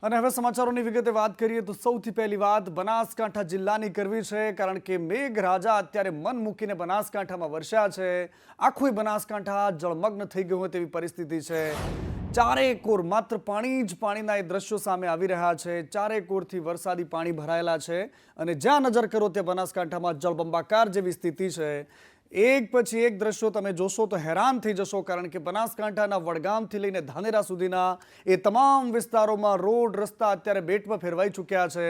અને હવે સમાચારોની વિગતે વાત કરીએ તો સૌથી પહેલી વાત બનાસકાંઠા જિલ્લાની કરવી છે, કારણ કે મેઘરાજા અત્યારે મન મૂકીને બનાસકાંઠામાં વરસ્યા છે। આખું બનાસકાંઠા જળમગ્ન થઈ ગયું હોય તેવી પરિસ્થિતિ છે। ચારેકોર માત્ર પાણી જ પાણીના એ દ્રશ્યો સામે આવી રહ્યા છે। ચારેકોરથી વરસાદી પાણી ભરાયેલા છે અને જ્યાં નજર કરો ત્યાં બનાસકાંઠામાં જળબંબાકાર જેવી સ્થિતિ છે। એક પછી એક દ્રશ્યો તમે જોશો તો હેરાન થઈ જશો, કારણ કે બનાસકાંઠાના વડગામથી લઈને ધાનેરા સુધીના એ તમામ વિસ્તારોમાં રોડ રસ્તા અત્યારે બેટમાં ફેરવાઈ ચૂક્યા છે।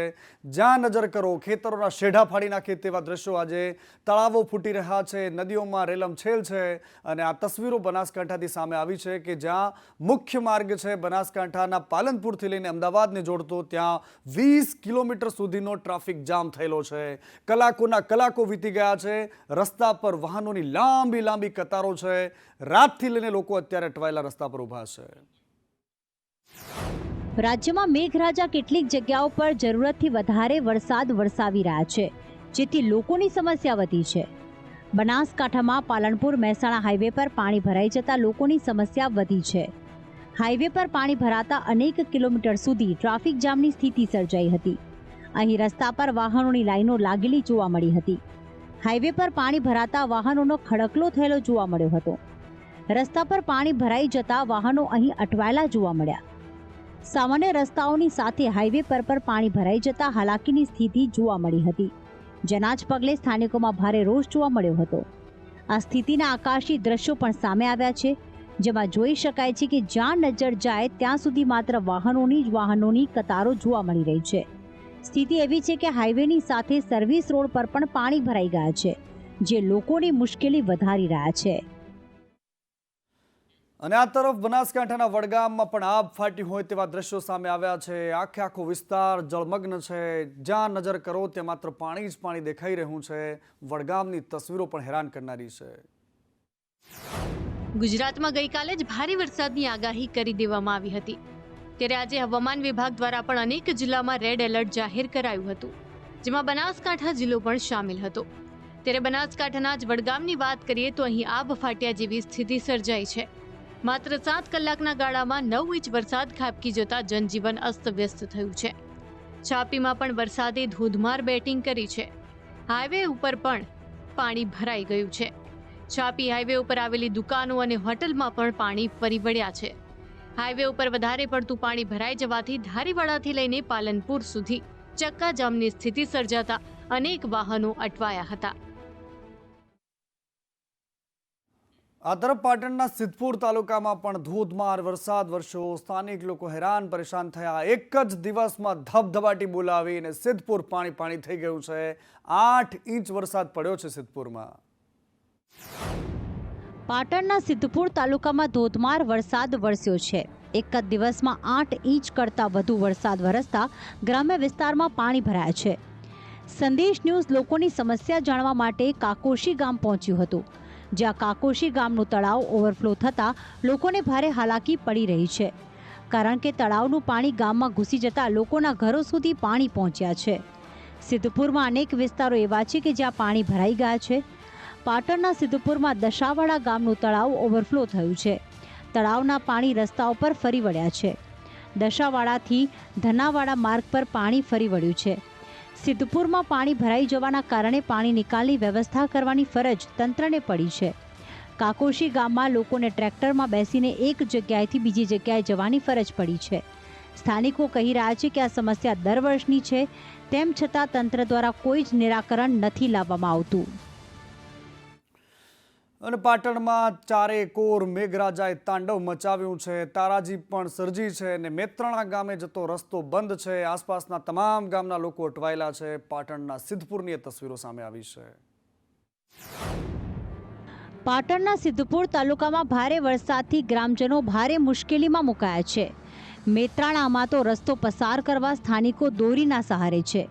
જ્યાં નજર કરો ખેતરોના શેઢા ફાડી નાખે તેવા દ્રશ્યો આજે તળાવો ફૂટી રહ્યા છે, નદીઓમાં રેલમછેલ છે। અને આ તસવીરો બનાસકાંઠાથી સામે આવી છે કે જ્યાં મુખ્ય માર્ગ છે બનાસકાંઠાના પાલનપુરથી લઈને અમદાવાદને જોડતો, ત્યાં 20 કિલોમીટર સુધીનો ટ્રાફિક જામ થયેલો છે। કલાકોના કલાકો વીતી ગયા છે, રસ્તા પર વાહનોની લાંબી લાંબી કતારો છે। રાતથી લઈને લોકો અત્યારે અટવાયેલા રસ્તા પર ઊભા છે। રાજ્યમાં મેઘરાજા કેટલીક જગ્યાઓ પર જરૂરતથી વધારે વરસાદ વરસાવી રહ્યા છે, જેથી લોકોની સમસ્યા વધી છે। બનાસકાંઠામાં પાલનપુર મહેસાણા હાઈવે પર પાણી ભરાઈ જતા લોકોની સમસ્યા વધી છે। હાઈવે પર પાણી ભરાતા અનેક કિલોમીટર સુધી ટ્રાફિક જામની સ્થિતિ સર્જાઈ હતી। અહીં રસ્તા પર વાહનોની લાઈનો લાગેલી જોવા મળી હતી। હાઈવે પર પાણી ભરાતા વાહનોનો ખડકલો થયેલો જોવા મળ્યો હતો। રસ્તા પર પાણી ભરાઈ જતા વાહનો અહીં અટવાયેલા જોવા મળ્યા। સામાન્ય રસ્તાઓની સાથે હાઈવે પર પાણી ભરાઈ જતા હાલાકીની સ્થિતિ જોવા મળી હતી, જેના જ પગલે સ્થાનિકોમાં ભારે રોષ જોવા મળ્યો હતો। આ સ્થિતિના આકાશી દ્રશ્યો પણ સામે આવ્યા છે, જેમાં જોઈ શકાય છે કે જ્યાં નજર જાય ત્યાં સુધી માત્ર વાહનોની કતારો જોવા મળી રહી છે। સ્થિતિ એવી છે કે હાઈવેની સાથે સર્વિસ રોડ પર પણ પાણી ભરાઈ ગયા છે, જે લોકોની મુશ્કેલી વધારી રહ્યા છે। અને આ તરફ બનાસકાંઠાના વડગામમાં પણ આબ ફાટી હોય તેવા દ્રશ્યો સામે આવ્યા છે। આખો વિસ્તાર જળમગ્ન છે, જ્યાં નજર કરો ત્યાં માત્ર પાણી જ પાણી દેખાઈ રહ્યું છે। વડગામની તસવીરો પણ હેરાન કરનારી છે। ગુજરાતમાં ગઈકાલે જ ભારે વરસાદની આગાહી કરી દેવામાં આવી હતી, ત્યારે આજે હવામાન વિભાગ દ્વારા પણ અનેક જિલ્લામાં રેડ એલર્ટ જાહેર કરાયું હતું, જેમાં બનાસકાંઠા જિલ્લો પણ સામેલ હતો। ત્યારે બનાસકાંઠાના જ વડગામની વાત કરીએ તો અહીં આબ ફાટ્યા જેવી સ્થિતિ સર્જાઈ છે। માત્ર 7 કલાકના ગાળામાં 9 ઇંચ વરસાદ ખાબકી જતા જનજીવન અસ્તવ્યસ્ત થયું છે। છાપીમાં પણ વરસાદે ધોધમાર બેટિંગ કરી છે। હાઈવે ઉપર પણ પાણી ભરાઈ ગયું છે। છાપી હાઈવે ઉપર આવેલી દુકાનો અને હોટલમાં પણ પાણી ફરી વળ્યા છે। હાઈવે ઉપર વધારે પડતું પાણી ભરાઈ જવાથી ધારીવાડાથી લઈને પાલનપુર સુધી ચક્કાજામની સ્થિતિ સર્જાતા અનેક વાહનો અટવાયા હતા। આ તરફ પાટણના સિદ્ધપુર તાલુકામાં પણ ધોધમાર વરસાદ વરસ્યો। સ્થાનિક લોકો હેરાન પરેશાન થયા। એક જ દિવસમાં ધબધબાટી બોલાવીને સિદ્ધપુર પાણી પાણી થઈ ગયું છે। 8 ઇંચ વરસાદ પડ્યો છે સિદ્ધપુરમાં। પાટણના સિદ્ધપુર તાલુકામાં ધોધમાર વરસાદ વરસ્યો છે। એક જ દિવસમાં 8 ઇંચ કરતાં વધુ વરસાદ વરસતા ગ્રામ્ય વિસ્તારમાં પાણી ભરાયા છે। સંદેશ ન્યૂઝ લોકોની સમસ્યા જાણવા માટે કાકોશી ગામ પહોંચ્યું હતું, જ્યાં કાકોશી ગામનું તળાવ ઓવરફ્લો થતાં લોકોને ભારે હાલાકી પડી રહી છે, કારણ કે તળાવનું પાણી ગામમાં ઘૂસી જતા લોકોના ઘરો સુધી પાણી પહોંચ્યા છે। સિદ્ધપુરમાં અનેક વિસ્તારો એવા છે કે જ્યાં પાણી ભરાઈ ગયા છે। પાટણના સિદ્ધપુરમાં દશાવાડા ગામનું તળાવ ઓવરફ્લો થયું છે। તળાવના પાણી રસ્તાઓ પર ફરી વળ્યા છે। દશાવાડાથી ધનાવાડા માર્ગ પર પાણી ફરી વળ્યું છે। સિદ્ધપુરમાં પાણી ભરાઈ જવાના કારણે પાણી નિકાલની વ્યવસ્થા કરવાની ફરજ તંત્રને પડી છે। કાકોશી ગામમાં લોકોને ટ્રેક્ટરમાં બેસીને એક જગ્યાએથી બીજી જગ્યાએ જવાની ફરજ પડી છે। સ્થાનિકો કહી રહ્યા છે કે આ સમસ્યા દર વર્ષની છે, તેમ છતાં તંત્ર દ્વારા કોઈ જ નિરાકરણ નથી લાવવામાં આવતું। અને પાટણમાં ચારેકોર મેઘરાજાએ તાંડવ મચાવ્યું છે। તારાજી પણ સર્જી છે અને મેત્રાણા ગામે જતો રસ્તો બંધ છે। આસપાસના તમામ ગામના લોકો અટવાયેલા છે। પાટણના સિદ્ધપુરની તસવીરો સામે આવી છે। પાટણના સિદ્ધપુર તાલુકામાં ભારે વરસાદથી ગ્રામજનો ભારે મુશ્કેલીમાં મુકાયા છે। મેત્રાણામાં તો રસ્તો પસાર કરવા સ્થાનિકો દોરીના સહારે છે।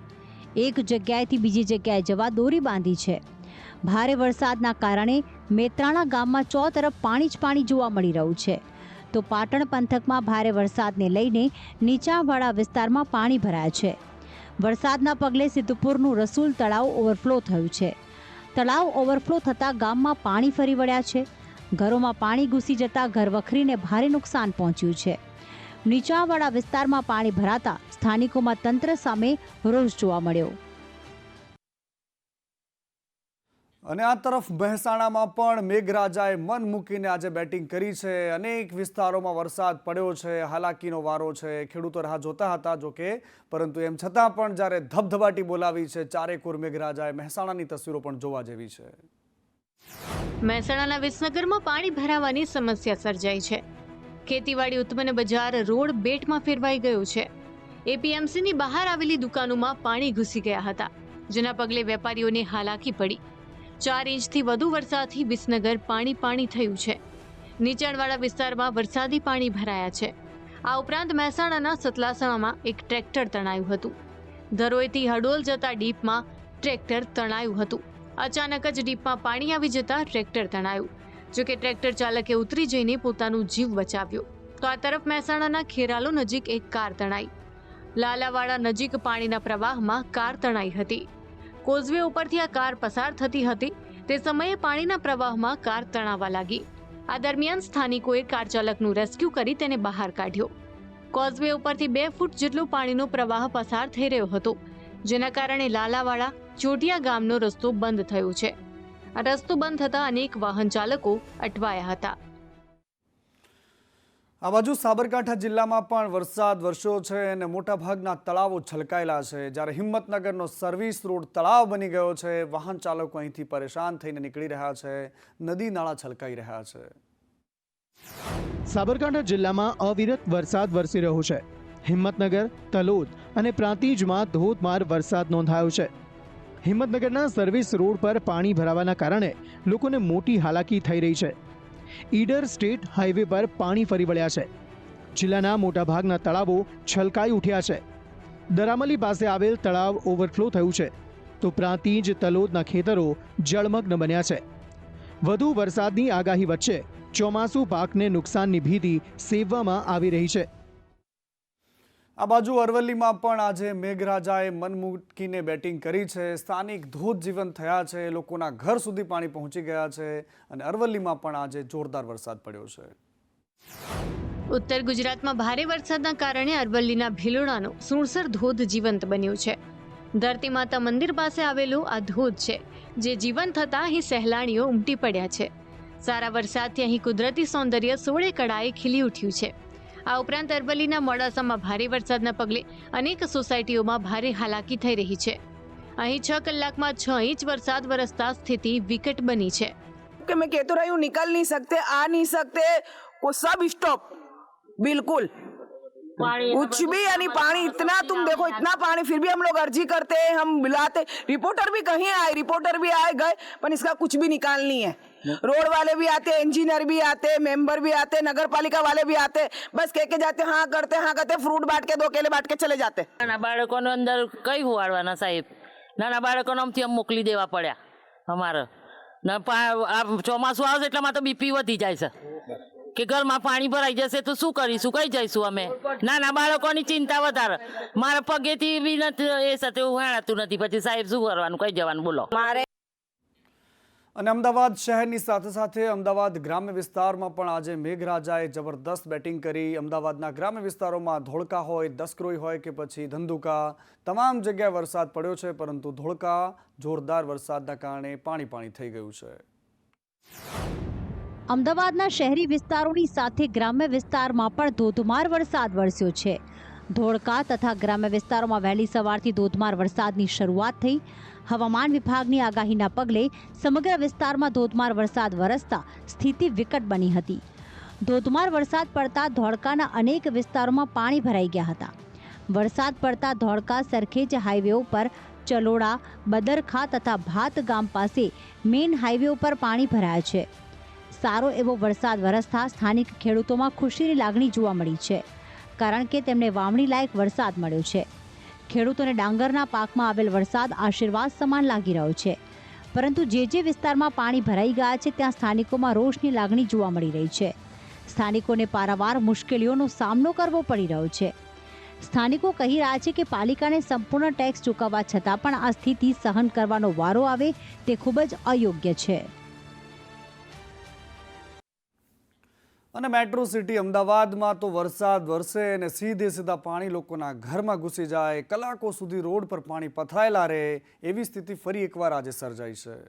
એક જગ્યાએથી બીજી જગ્યાએ જવા દોરી બાંધી છે। ભારે વરસાદના કારણે મેત્રાણા ગામમાં ચોતરફ પાણી જ પાણી જોવા મળી રહ્યું છે, તો પાટણ પંથકમાં ભારે વરસાદને લઈને નીચાણવાળા વિસ્તારમાં પાણી ભરાયા છે। વરસાદના પગલે સિદ્ધપુરનું રસુલ તળાવ ઓવરફ્લો થયું છે। તળાવ ઓવરફ્લો થતાં ગામમાં પાણી ફરી વળ્યા છે। ઘરોમાં પાણી ઘૂસી જતાં ઘરવખરીને ભારે નુકસાન પહોંચ્યું છે। નીચાણવાળા વિસ્તારમાં પાણી ભરાતા સ્થાનિકોમાં તંત્ર સામે રોષ જોવા મળ્યો. અને આ તરફ મહેસાણામાં પણ મેઘરાજાએ મન મૂકીને આજે બેટિંગ કરી છે. અનેક વિસ્તારોમાં વરસાદ પડ્યો છે. હાલાકીનો વારો છે. ખેડૂતો રાહ જોતા હતા જોકે, પરંતુ એમ છતાં પણ જ્યારે ધબધબાટી બોલાવી છે ચારેકોર મેઘરાજાએ, મહેસાણાની તસવીરો પણ જોવા જેવી છે. મહેસાણાના વિસનગરમાં પાણી ભરાવાની સમસ્યા સર્જાઈ છે. ખેતીવાડી ઉત્પન્ન બજાર રોડ બેટમાં ફેરવાઈ ગયો છે. એપીએમસીની બહાર આવેલી દુકાનોમાં પાણી ઘૂસી ગયા હતા, જેના પગલે વેપારીઓને હાલાકી પડી. 4 ઇંચથી વધુ વરસાદથી વિસનગર પાણી થયું છે. નીચાણવાળા વિસ્તારમાં વરસાદી પાણી ભરાયા છે. આ ઉપરાંત મહેસાણાના સતલાસણામાં એક ટ્રેક્ટર તણાયું હતું. ધરોઈથી હડોલ જતા ડીપમાં ટ્રેક્ટર તણાયું હતું. અચાનક જ ડીપમાં પાણી આવી જતા ટ્રેક્ટર તણાયું. જોકે ટ્રેક્ટર ચાલકે ઉતરી જઈને પોતાનો જીવ બચાવ્યો. તો આ તરફ મહેસાણાના ખેરાલો નજીક એક કાર તણાઈ. લાલાવાડા નજીક પાણીના પ્રવાહમાં કાર તણાઈ હતી. કોઝવે ઉપરથી આ કાર પસાર થતી હતી તે સમયે પાણીના પ્રવાહમાં કાર તણાવા લાગી. આ દરમિયાન સ્થાનિકોએ કાર ચાલકનું રેસ્ક્યુ કરી તેને બહાર કાઢ્યો. કોઝવે ઉપરથી 2 ફૂટ જેટલો પાણીનો પ્રવાહ પસાર થઈ રહ્યો હતો, જેના કારણે લાલાવાડા ચોટિયા ગામનો રસ્તો બંધ થયો છે. આ રસ્તો બંધ થતા અનેક વાહન ચાલકો અટવાયા હતા. આ બાજુ સાબરકાંઠા જિલ્લામાં પણ વરસાદ વરસ્યો છે અને મોટાભાગના તળાવો છલકાયેલા છે. જ્યારે હિંમતનગરનો સર્વિસ રોડ તળાવ બની ગયો છે. વાહન ચાલકો અહીંથી પરેશાન થઈને નીકળી રહ્યા છે. નદી નાળા છલકાઈ રહ્યા છે. સાબરકાંઠા જિલ્લામાં અવિરત વરસાદ વરસી રહ્યો છે. હિંમતનગર, તલોદ અને પ્રાંતિજમાં ધોધમાર વરસાદ નોંધાયો છે. હિંમતનગરના સર્વિસ રોડ પર પાણી ભરાવાના કારણે લોકોને મોટી હાલાકી થઈ રહી છે. ઈડર સ્ટેટ હાઈવે પર પાણી ફરી વળ્યા છે. જિલ્લાના મોટાભાગના તળાવો છલકાઈ ઉઠ્યા છે. દરામલી પાસે આવેલ તળાવ ઓવરફ્લો થયું છે, તો પ્રાંતિજ તલોદના ખેતરો જળમગ્ન બન્યા છે. વધુ વરસાદની આગાહી વચ્ચે ચોમાસુ પાકને નુકસાનની ભીતિ સેવવામાં આવી રહી છે. આ બાજુ અરવલ્લીમાં પણ આજે મેઘરાજાએ મન મૂકીને બેટિંગ કરી છે. સ્થાનિક ધોધ જીવંત થયા છે. લોકોના ઘર સુધી પાણી પહોંચી ગયા છે અને અરવલ્લીમાં પણ આજે જોરદાર વરસાદ પડ્યો છે. ઉત્તર ગુજરાતમાં ભારે વરસાદના કારણે અરવલ્લીના ભિલોડાનો સુણસર ધોધ જીવંત બન્યો છે. ધરતી માતા મંદિર પાસે આવેલો આ ધોધ છે, જે જીવંત થતા અહીં સહેલાણીઓ ઉમટી પડ્યા છે. સારા વરસાદથી અહીં કુદરતી સૌંદર્ય સોળે કળાએ ખીલી ઉઠ્યું છે. આ ઉપરાંત અરવલ્લીના મોડાસામાં ભારે વરસાદના પગલે અનેક સોસાયટીઓમાં ભારે હાલાકી થઈ રહી છે. અહીં 6 કલાકમાં 6 ઇંચ વરસાદ વરસતા સ્થિતિ વિકટ બની છે. कि मैं कहते रही हूँ निकल नहीं सकते, आ नहीं सकते, वो सब स्टॉप, बिल्कुल कुछ भी यानी पानी इतना, तुम देखो इतना पानी, फिर भी हम लोग अर्जी करते हैं, हम बुलाते, रिपोर्टर भी कहीं आए, रिपोर्टर भी आए गए, पर इसका कुछ भी निकाल नहीं है. रोड वाले भी आते, इंजीनियर भी आते, मेंबर भी आते, नगर पालिका वाले भी आते, बस कह के जाते हाँ करते, फ्रूट बांट के 2 केले बांट के चले जाते. નાના બાળકોને અંદર કઈ હુવાડવાના સાહેબ? નાના બાળકોને આમથી આમ મોકલી દેવા પડ્યા અમારે. આ ચોમાસું આવશે એટલામાં તો બીપી વધી જાય છે કે ઘરમાં પાણી ભરાઈ જશે તો શું કરીશું, કઈ જઈશું અમે? નાના બાળકોની ચિંતા વધારે. મારા પગેથી બી નથી એ સાથે ઉહાણાતું નથી, પછી સાહેબ શું કરવાનું, કઈ જવાનું બોલો? मारे અને અમદાવાદ શહેરની સાથે સાથે અમદાવાદ ગ્રામ્ય વિસ્તારમાં પણ આજે મેઘરાજાએ જબરદસ્ત બેટિંગ કરી. અમદાવાદના ગ્રામ્ય વિસ્તારોમાં ધોળકા હોય, દસક્રોઈ હોય કે પછી ધંધુકા, તમામ જગ્યાએ વરસાદ પડ્યો છે, પરંતુ ધોળકા જોરદાર વરસાદના કારણે પાણી થઈ ગયું છે. અમદાવાદના શહેરી વિસ્તારોની સાથે ગ્રામ્ય વિસ્તારમાં પણ ધોધમાર વરસાદ વરસ્યો છે. ધોળકા તથા ગ્રામ્ય વિસ્તારોમાં વહેલી સવારથી ધોધમાર વરસાદની શરૂઆત થઈ. હવામાન વિભાગની આગાહીના પગલે સમગ્ર વિસ્તારમાં ધોધમાર વરસાદ વરસતા સ્થિતિ વિકટ બની હતી. ધોધમાર વરસાદ પડતા ધોળકાના અનેક વિસ્તારોમાં પાણી ભરાઈ ગયા હતા. વરસાદ પડતા ધોળકા સરખેજ હાઈવે ઉપર ચલોડા, બદરખા તથા ભાત ગામ પાસે મેઇન હાઈવે ઉપર પાણી ભરાયા છે. સારો એવો વરસાદ વરસતા સ્થાનિક ખેડૂતોમાં ખુશીની લાગણી જોવા મળી છે, કારણ કે તેમને વાવણી લાયક વરસાદ મળ્યો છે. ખેડૂતોને ડાંગરના પાકમાં આવેલ વરસાદ આશીર્વાદ સમાન લાગી રહ્યો છે. પરંતુ જે વિસ્તારમાં પાણી ભરાઈ ગયા છે ત્યાં સ્થાનિકોમાં રોષની લાગણી જોવા મળી રહી છે. સ્થાનિકોને પારાવાર મુશ્કેલીઓનો સામનો કરવો પડી રહ્યો છે. સ્થાનિકો કહી રહ્યા છે કે પાલિકાને સંપૂર્ણ ટેક્સ ચૂકવવા છતાં પણ આ સ્થિતિ સહન કરવાનો વારો આવે તે ખૂબ જ અયોગ્ય છે. અને મેટ્રો સિટી અમદાવાદમાં તો વરસાદ વરસે અને સીધા પાણી લોકોના ઘરમાં ઘૂસી જાય, કલાકો સુધી રોડ પર પાણી પથરાયેલા રહે, એવી સ્થિતિ ફરી એકવાર આજે સર્જાઈ છે.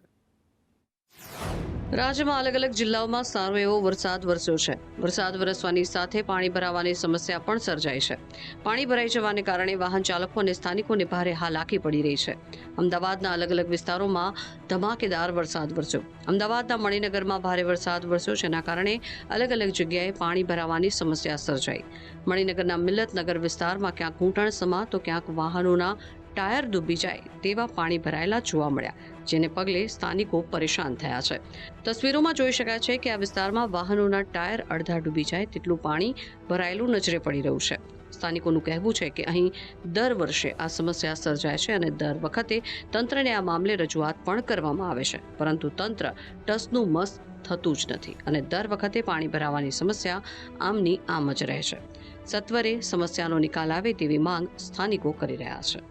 રાજ્યમાં અલગ અલગ જિલ્લાઓમાં સારો એવો વરસાદ વરસ્યો છે. વરસાદ વરસવાની સાથે પાણી ભરાવાની સમસ્યા પણ સર્જાઈ છે. પાણી ભરાઈ જવાને કારણે વાહન ચાલકો અને સ્થાનિકોને ભારે હાલાકી પડી રહી છે. અમદાવાદના અલગ અલગ વિસ્તારોમાં ધમાકેદાર વરસાદ વરસ્યો. અમદાવાદના મણિનગરમાં ભારે વરસાદ વરસ્યો, જેના કારણે અલગ અલગ જગ્યાએ પાણી ભરાવાની સમસ્યા સર્જાઈ. મણિનગરના મિલ્લતનગર વિસ્તારમાં ક્યાંક ઘૂંટણસમાં તો ક્યાંક વાહનોના ટાયર ડૂબી જાય તેવા પાણી ભરાયેલા જોવા મળ્યા, જેને પગલે સ્થાનિકો પરેશાન થયા છે. તસવીરોમાં જોઈ શકાય છે કે આ વિસ્તારમાં વાહનોના ટાયર અડધા ડૂબી જાય તેટલું પાણી ભરાયેલું નજરે પડી રહ્યું છે. સ્થાનિકોનું કહેવું છે કે અહીં દર વર્ષે આ સમસ્યા સર્જાય છે અને દર વખતે તંત્રને આ મામલે રજૂઆત પણ કરવામાં આવે છે, પરંતુ તંત્ર ટસનું મસ થતું જ નથી અને દર વખતે પાણી ભરાવાની સમસ્યા આમની આમ જ રહે છે. સત્વરે સમસ્યાનો નિકાલ આવે તેવી માંગ સ્થાનિકો કરી રહ્યા છે.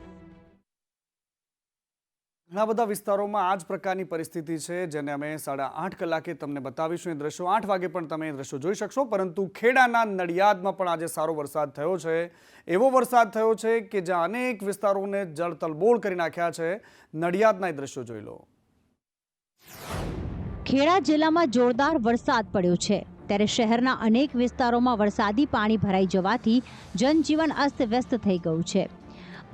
ઘણા બધા વિસ્તારોમાં આ જ પ્રકારની પરિસ્થિતિ છે, જેને અમે 8:30 કલાકે તમને બતાવીશું. એ દ્રશ્યો 8 વાગે પણ તમે એ દ્રશ્યો જોઈ શકશો. પરંતુ ખેડાના નડિયાદમાં પણ આજે સારો વરસાદ થયો છે. એવો વરસાદ થયો છે કે જ્યાં અનેક વિસ્તારોને જળતલબોળ કરી નાખ્યા છે. નડિયાદના એ દ્રશ્યો જોઈ લો. ખેડા જિલ્લામાં જોરદાર વરસાદ પડ્યો છે, ત્યારે શહેરના અનેક વિસ્તારોમાં વરસાદી પાણી ભરાઈ જવાથી જનજીવન અસ્તવ્યસ્ત થઈ ગયું છે.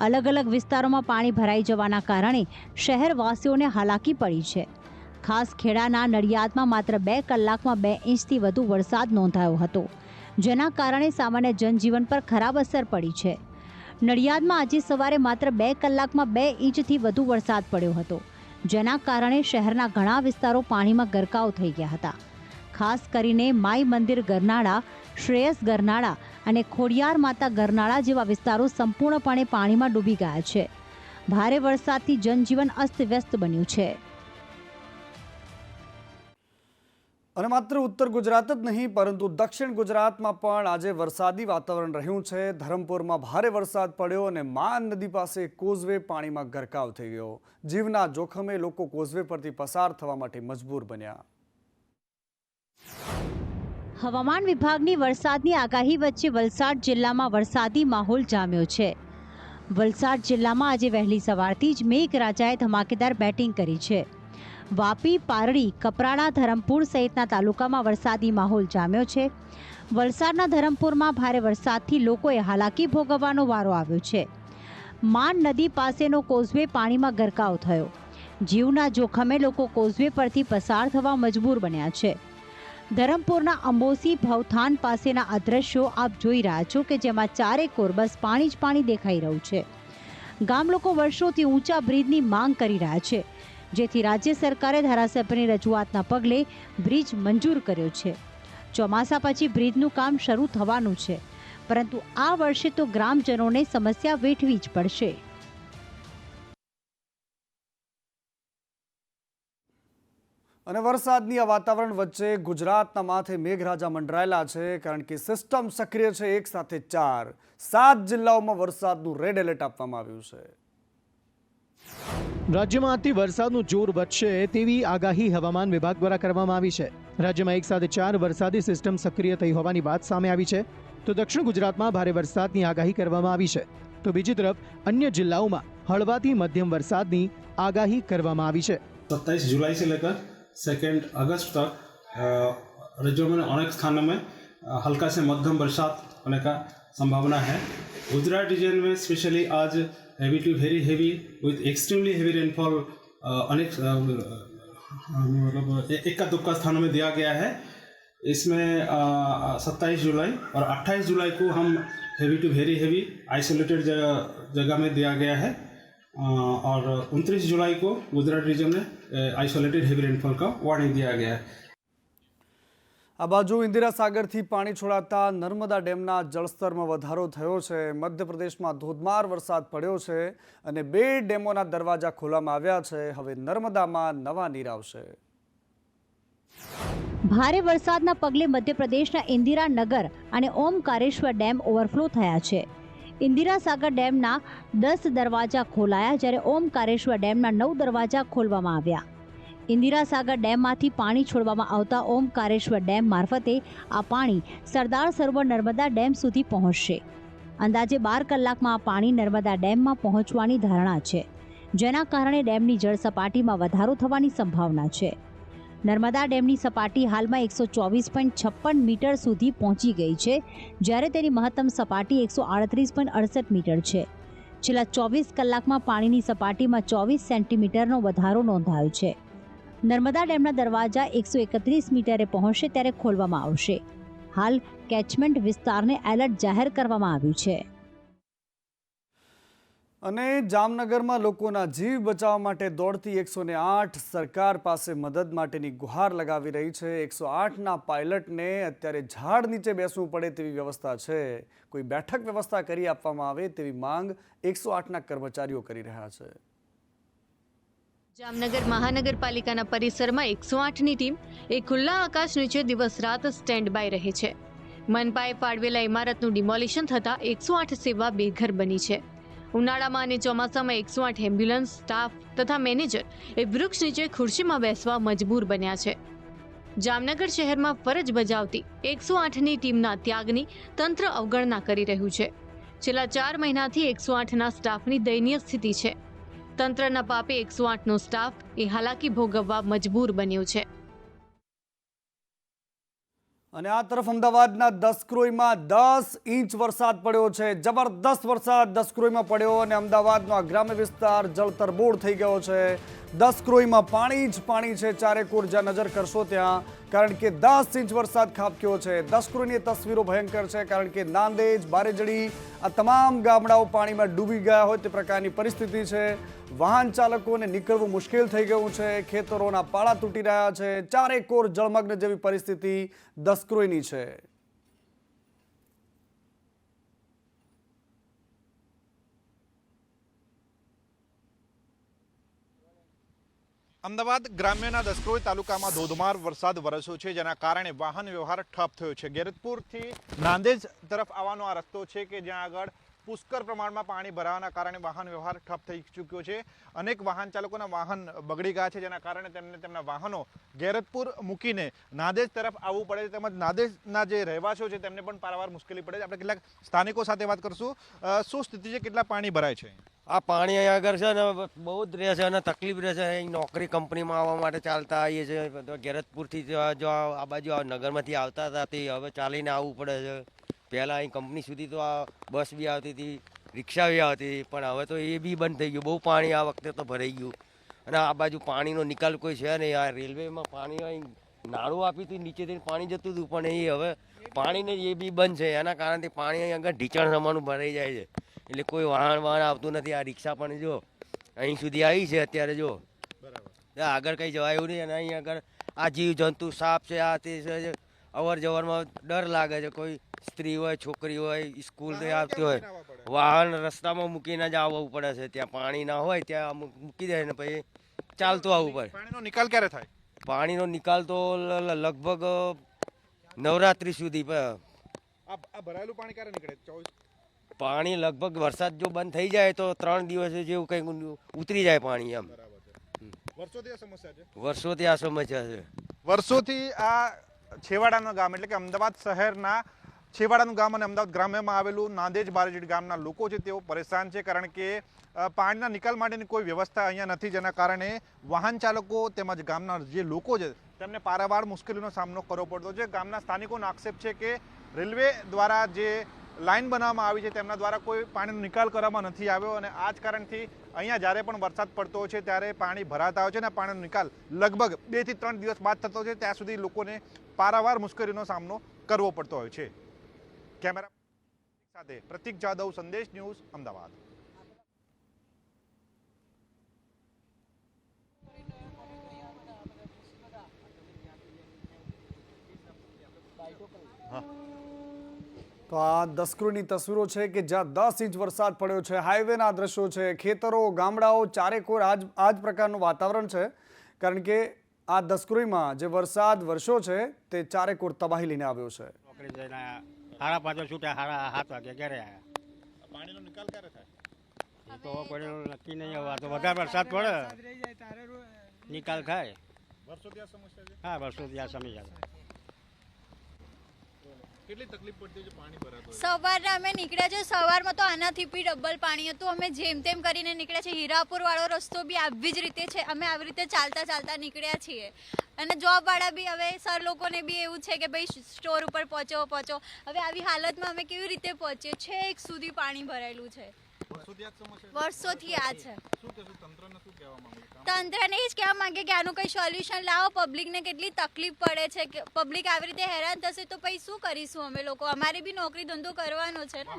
અલગ અલગ વિસ્તારોમાં પાણી ભરાઈ જવાના કારણે શહેરવાસીઓને હાલાકી પડી છે. ખાસ ખેડાના નડિયાદમાં માત્ર 2 કલાકમાં 2 ઇંચથી વધુ વરસાદ નોંધાયો હતો, જેના કારણે સામાન્ય જનજીવન પર ખરાબ અસર પડી છે. નડિયાદમાં આજે સવારે માત્ર 2 કલાકમાં 2 ઇંચથી વધુ વરસાદ પડ્યો હતો, જેના કારણે શહેરના ઘણા વિસ્તારો પાણીમાં ગરકાવ થઈ ગયા હતા. ખાસ કરીને માઈ મંદિર ગરનાળા, શ્રેયસ ગરનાળા અને ખોડિયાર માતા ગરનાળા જેવા વિસ્તારો સંપૂર્ણપણે પાણીમાં ડૂબી ગયા છે. ભારે વરસાદથી જનજીવન અસ્તવ્યસ્ત બન્યું છે. અને માત્ર ઉત્તર ગુજરાત જ નહીં, પરંતુ દક્ષિણ ગુજરાતમાં પણ આજે વરસાદી વાતાવરણ રહ્યું છે. ધરમપુરમાં ભારે વરસાદ પડ્યો અને માન નદી પાસે કોઝવે પાણીમાં ગરકાવ થઈ ગયો. જીવના જોખમે લોકો કોઝવે પરથી પસાર થવા માટે મજબૂર બન્યા. હવામાન વિભાગની વરસાદની આગાહી વચ્ચે વલસાડ જિલ્લામાં વરસાદી માહોલ જામ્યો છે. વલસાડ જિલ્લામાં આજે વહેલી સવારથી જ મેઘરાજાએ ધમાકેદાર બેટિંગ કરી છે. વાપી, પારડી, કપરાડા, ધરમપુર સહિતના તાલુકામાં વરસાદી માહોલ જામ્યો છે. વલસાડના ધરમપુરમાં ભારે વરસાદથી લોકોએ હાલાકી ભોગવવાનો વારો આવ્યો છે. માન નદી પાસેનો કોઝવે પાણીમાં ગરકાવ થયો. જીવના જોખમે લોકો કોઝવે પરથી પસાર થવા મજબૂર બન્યા છે. ધરમપુરના અંબોસી ભવથાન પાસેના આ દ્રશ્યો આપ જોઈ રહ્યા છો કે જેમાં ચારે કોર બસ પાણી જ પાણી દેખાઈ રહ્યું છે. ગામ લોકો વર્ષોથી ઊંચા બ્રિજની માંગ કરી રહ્યા છે, જેથી રાજ્ય સરકારે ધારાસભ્યની રજૂઆતના પગલે બ્રિજ મંજૂર કર્યો છે. ચોમાસા પછી બ્રિજનું કામ શરૂ થવાનું છે, પરંતુ આ વર્ષે તો ગ્રામજનોને સમસ્યા વેઠવી જ પડશે. અને વરસાદની આ વાતાવરણ વચ્ચે ગુજરાતના માથે મેઘરાજા મંડરાયેલા છે, કારણ કે સિસ્ટમ સક્રિય છે. એક સાથે 7 જિલ્લાઓમાં વરસાદનું રેડ એલર્ટ આપવામાં આવ્યું છે. રાજ્યમાં આજથી વરસાદનું જોર વધશે તેવી આગાહી હવામાન વિભાગ દ્વારા કરવામાં આવી છે. રાજ્યમાં એક સાથે 4 વરસાદી સિસ્ટમ સક્રિય થઈ હોવાની વાત સામે આવી છે. તો દક્ષિણ ગુજરાતમાં ભારે વરસાદની આગાહી કરવામાં આવી છે, તો બીજી તરફ અન્ય જિલ્લાઓમાં હળવાથી મધ્યમ વરસાદની આગાહી કરવામાં આવી છે. 27 जुलाई से लेकर 2 अगस्त तक राज्यों में अनेक स्थानों में हल्का से मध्यम बरसात होने का संभावना है. गुजरात रीजन में स्पेशली आज heavy to very heavy with extremely heavy rainfall अनेक मतलब इक्का दुक्का स्थानों में दिया गया है. इसमें 27 जुलाई और 28 जुलाई को हम heavy to very heavy isolated जगह में दिया गया है और 29 जुलाई को गुजरात रीजन में आइसोलेटेड हेवी रेनफॉल का वार्निंग दिया गया है. આ બાજુ ઇન્દિરા સાગરથી પાણી છોડાતા નર્મદા ડેમના જળસ્તરમાં વધારો થયો છે. મધ્યપ્રદેશમાં ધોધમાર વરસાદ પડ્યો છે અને 2 ડેમોના દરવાજા ખોલવામાં આવ્યા છે. હવે નર્મદામાં નવા નીર આવશે. ભારે વરસાદના પગલે મધ્યપ્રદેશના ઇન્દિરાનગર અને ઓમકારેશ્વર ડેમ ઓવરફ્લો થયા છે. ઇન્દિરા સાગર ડેમના 10 દરવાજા ખોલાયા, જ્યારે ઓમકારેશ્વર ડેમના 9 દરવાજા ખોલવામાં આવ્યા. ઇન્દિરા સાગર ડેમમાંથી પાણી છોડવામાં આવતા ઓમકારેશ્વર ડેમ મારફતે આ પાણી સરદાર સરોવર નર્મદા ડેમ સુધી પહોંચશે. અંદાજે 12 કલાકમાં આ પાણી નર્મદા ડેમમાં પહોંચવાની ધારણા છે, જેના કારણે ડેમની જળ સપાટીમાં વધારો થવાની સંભાવના છે. નર્મદા ડેમની સપાટી હાલમાં 124.56 મીટર સુધી પહોંચી ગઈ છે, જ્યારે તેની મહત્તમ સપાટી 138.68 મીટર છે. છેલ્લા 24 કલાકમાં પાણીની સપાટીમાં 24 સેન્ટીમીટરનો વધારો નોંધાયો છે. નર્મદા ડેમના દરવાજા 131 મીટરે પહોંચશે ત્યારે ખોલવામાં આવશે. હાલ કેચમેન્ટ વિસ્તારને એલર્ટ જાહેર કરવામાં આવ્યું છે. અને જામનગરમાં લોકોના જીવ બચાવવા માટે દોડતી 108 સરકાર પાસે મદદ માટેની ગુહાર લગાવી રહી છે. 108ના પાયલટને અત્યારે ઝાડ નીચે બેસવું પડે તેવી વ્યવસ્થા છે. કોઈ બેઠક વ્યવસ્થા કરી આપવામાં આવે તેવી માંગ 108ના કર્મચારીઓ કરી રહ્યા છે. જામનગર મહાનગરપાલિકાના પરિસરમાં 108ની ટીમ એક ખુલ્લા આકાશ નીચે દિવસ રાત સ્ટેન્ડ બાય રહે છે. મનપાએ ફાળવેલા ઇમારતનું ડિમોલિશન થતાં 108 સેવા બેઘર બની છે. ઉનાળામાં અને ચોમાસામાં 108 એમ્બ્યુલન્સ સ્ટાફ તથા મેનેજર એ વૃક્ષ નીચે ખુરશીમાં બેસવા મજબૂર બન્યા છે. જામનગર શહેરમાં ફરજ બજાવતી 108ની ટીમના ત્યાગની તંત્ર અવગણના કરી રહ્યું છે. છેલ્લા 4 મહિનાથી 108ના સ્ટાફની દયનીય સ્થિતિ છે. તંત્રના પાપે 108નો સ્ટાફ એ હાલાકી ભોગવવા મજબૂર બન્યો છે. અને આ તરફ અમદાવાદના દસક્રોઈમાં 10 ઇંચ વરસાદ પડ્યો છે. જબરદસ્ત વરસાદ દસક્રોઈમાં પડ્યો અને અમદાવાદનો આ ગ્રામ્ય વિસ્તાર જળતરબોળ થઈ ગયો છે. દસક્રોઈમાં પાણી જ પાણી છે ચારેકોર. જ્યાં નજર કરશો ત્યાં, કારણ કે 10 ઇંચ વરસાદ ખાબક્યો છે. દસક્રોઈની તસવીરો ભયંકર છે, કારણ કે નાંદેજ, બારેજડી આ તમામ ગામડાઓ પાણીમાં ડૂબી ગયા હોય તે પ્રકારની પરિસ્થિતિ છે. વાહન ચાલકોને નીકળવું મુશ્કેલ થઈ ગયું છે. ખેતરોના પાળા તૂટી રહ્યા છે. ચારેકોર જળમગ્ન જેવી પરિસ્થિતિ દસક્રોઈની છે. અમદાવાદ ગ્રામ્યના દસક્રોઈ તાલુકામાં ધોધમાર વરસાદ વરસ્યો છે, જેના કારણે વાહન વ્યવહાર ઠપ થયો છે. ગેરતપુરથી નાંદેજ તરફ આવવાનો આ રસ્તો છે કે જ્યાં આગળ પુષ્કળ પ્રમાણમાં પાણી ભરાવાના કારણે વાહન વ્યવહાર ઠપ થઈ ચૂક્યો છે. અનેક વાહન ચાલકોના વાહન બગડી ગયા છે, જેના કારણે તેમને તેમના વાહનો ગેરતપુર મૂકીને નાંદેજ તરફ આવવું પડે છે. તેમજ નાંદેજના જે રહેવાસીઓ છે તેમને પણ પારાવાર મુશ્કેલી પડે છે. આપણે કેટલાક સ્થાનિકો સાથે વાત કરશું. શું સ્થિતિ છે, કેટલા પાણી ભરાય છે? આ પાણી અહીંયા આગળ છે ને બહુ જ રહે છે અને તકલીફ રહે છે. અહીં નોકરી કંપનીમાં આવવા માટે ચાલતા આવીએ છીએ. ગેરતપુરથી જો આ બાજુ નગરમાંથી આવતા હતા તે હવે ચાલીને આવવું પડે છે. પહેલાં અહીં કંપની સુધી તો આ બસ બી આવતી હતી, રિક્ષા બી આવતી હતી, પણ હવે તો એ બી બંધ થઈ ગયું. બહુ પાણી આ વખતે તો ભરાઈ ગયું અને આ બાજુ પાણીનો નિકાલ કોઈ છે નહીં. આ રેલવેમાં પાણી અહીં નાળું આપ્યું હતું, નીચેથી પાણી જતું હતું, પણ એ હવે પાણીને એ બી બંધ છે. એના કારણથી પાણી અહીં આગળ ઢીચણ સમાનું ભરાઈ જાય છે. એટલે કોઈ વાહન આવતું નથી. આ રિક્ષા પણ જો અહીં સુધી આવી છે અત્યારે. જો આગળ કંઈ જવાયું નહીં. અને અહીં આગળ આ જીવ જંતુ સાપ છે, આ તે છે, અવર જવરમાં ડર લાગે છે. કોઈ સ્ત્રી હોય, છોકરી હોય, સ્કૂલથી આવતી હોય, વાહન રસ્તામાં મૂકીને જ આવવું પડે છે. ત્યાં પાણી ના હોય ત્યાં મૂકી દે ને પછી ચાલતું આવવું પડે. પાણીનો નિકાલ ક્યારે થાય? પાણીનો નિકાલ તો લગભગ નવરાત્રી સુધી. આ ભરાયેલું પાણી ક્યારે નીકળે? પાણી લગભગ વરસાદ જો બંધ થઈ જાય તો 3 દિવસ જેવું કંઈક ઉતરી જાય પાણી. એમ વર્ષોથી આ સમસ્યા છે. વર્ષોથી આ સમસ્યા છે. વર્ષોથી આ છેવાડાનું ગામ એટલે કે અમદાવાદ શહેરના છેવાડાનું ગામ અને અમદાવાદ ગ્રામ્યમાં આવેલું નાંદેજ બારેજડી ગામના લોકો છે તેઓ પરેશાન છે, કારણ કે પાણીના નિકાલ માટેની કોઈ વ્યવસ્થા અહીંયા નથી, જેના કારણે વાહન ચાલકો તેમજ ગામના જે લોકો છે તેમને પારાવાર મુશ્કેલીનો સામનો કરવો પડતો છે. ગામના સ્થાનિકોનો આક્ષેપ છે કે રેલવે દ્વારા જે લાઇન બનાવવામાં આવી છે તેમના દ્વારા કોઈ પાણીનો નિકાલ કરવામાં નથી આવ્યો અને આ જ કારણથી અહીંયા જ્યારે પણ વરસાદ પડતો હોય છે ત્યારે પાણી ભરાતા હોય છે અને પાણીનો નિકાલ લગભગ 2 થી 3 દિવસ બાદ થતો છે. ત્યાં સુધી લોકોને પારાવાર મુશ્કેલીનો સામનો કરવો પડતો હોય છે. કેમેરા સાથે પ્રતીક જાદવ, સંદેશ ન્યૂઝ, અમદાવાદ. તો આ દસક્રોઈની તસવીરો છે કે જ્યાં 10 ઇંચ વરસાદ પડ્યો છે. હાઈવેના દ્રશ્યો છે. ખેતરો, ગામડાઓ ચારેકોર આ જ પ્રકારનું વાતાવરણ છે, કારણ કે આ દસક્રોઈમાં જે વરસાદ વરસ્યો છે તે ચારેકોર તબાહી લઈને આવ્યો છે. 5:30 છૂટ્યા, 7 વાગે ઘરે આવ્યા. પાણીનો નિકાલ ક્યારે થાય? એ તો કોઈ નક્કી નહીં. હવે તો વધારે વરસાદ પડે નિકાલ થાય. વર્ષોથી આ સમસ્યા છે? હા વર્ષોથી આ સમસ્યા છે. કેટલી તકલીફ પડતી છે પાણી ભરાતું હોય? સવારના અમે નીકળ્યા છે, સવારમાં તો આનાથી બી ડબલ પાણી હતું. અમે જેમ તેમ કરીને નીકળ્યા છે. હીરાપુર વાળો રસ્તો બી આવી જ રીતે છે. અમે આવી રીતે ચાલતા નીકળ્યા છીએ. અને જોબવાળા બી હવે સર લોકોને બી એવું છે કે ભાઈ સ્ટોર ઉપર પહોંચો. હવે આવી હાલતમાં અમે કેવી રીતે પહોંચીએ? છેક સુધી પાણી ભરાયેલું છે. વર્ષોથી આ છે. તંત્રને એ જ કહેવા માંગે કે આનું કંઈ સોલ્યુશન લાવો. પબ્લિકને કેટલી તકલીફ પડે છે કે પબ્લિક આવી રીતે હેરાન થશે તો પછી શું કરીશું અમે લોકો? અમારે બી નોકરી ધંધો કરવાનો છે ને.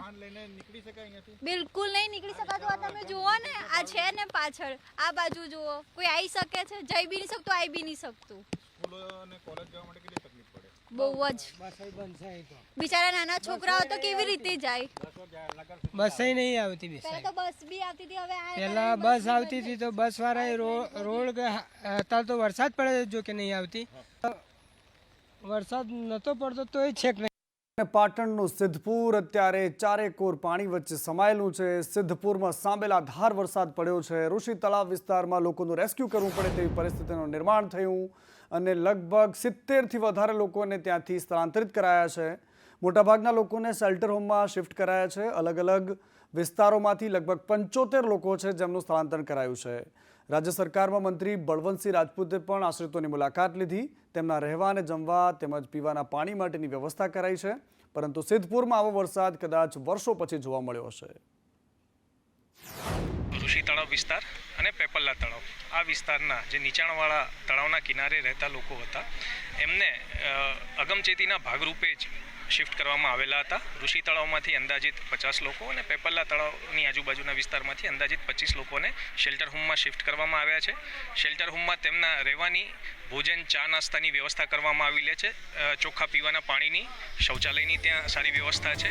બિલકુલ નહીં નીકળી શકાતું. આ તમે જુઓ ને, આ છે ને પાછળ આ બાજુ જુઓ, કોઈ આવી શકે છે? જઈ બી નહીં શકતું, આવી બી નહીં શકતું. બહુ જ બિચારા નાના છોકરાઓ તો કેવી રીતે જાય? બસ નહીં આવતી. પહેલા તો બસ બી આવતી હતી, હવે પહેલા બસ આવતી હતી તો બસ વાળા રોડ અત્યારે તો વરસાદ પડે જો કે નહીં આવતી. વરસાદ નતો પડતો તો એ છેક નહીં. પાટણનું સિદ્ધપુર અત્યારે ચારેકોર પાણી વચ્ચે સમાયેલું છે. સિદ્ધપુરમાં સાંબેલાધાર વરસાદ પડ્યો છે. ઋષિ તળાવ વિસ્તારમાં લોકોનું રેસ્ક્યુ કરવું પડે તેવી પરિસ્થિતિનું નિર્માણ થયું અને લગભગ 70થી વધારે લોકોને ત્યાંથી સ્થળાંતરિત કરાયા છે. મોટાભાગના લોકોને શેલ્ટર હોમમાં શિફ્ટ કરાયા છે. અલગ અલગ વિસ્તારોમાંથી લગભગ 75 લોકો છે જેમનું સ્થળાંતર કરાયું છે. રાજ્ય સરકારમાં મંત્રી બળવંતસિંહ રાજપૂતે પણ આશ્રિતોની મુલાકાત લીધી. તેમના રહેવા અને જમવા તેમજ પીવાના પાણી માટેની વ્યવસ્થા કરાઈ છે. પરંતુ સિદ્ધપુરમાં આવો વરસાદ કદાચ વર્ષો પછી જોવા મળ્યો હશે. ઋષિ તળાવ વિસ્તાર અને પેપલ્લા તળાવ આ વિસ્તારના જે નીચાણવાળા તળાવના કિનારે રહેતા લોકો હતા એમને અગમચેતીના ભાગરૂપે જ શિફ્ટ કરવામાં આવેલા હતા. ઋષિ તળાવમાંથી અંદાજિત 50 લોકો અને પેપલ્લા તળાવની આજુબાજુના વિસ્તારમાંથી અંદાજિત 25 લોકોને શેલ્ટર હોમમાં શિફ્ટ કરવામાં આવ્યા છે. શેલ્ટર હોમમાં તેમના રહેવાની, ભોજન, ચા નાસ્તાની વ્યવસ્થા કરવામાં આવેલી છે. ચોખ્ખા પીવાના પાણીની, શૌચાલયની ત્યાં સારી વ્યવસ્થા છે.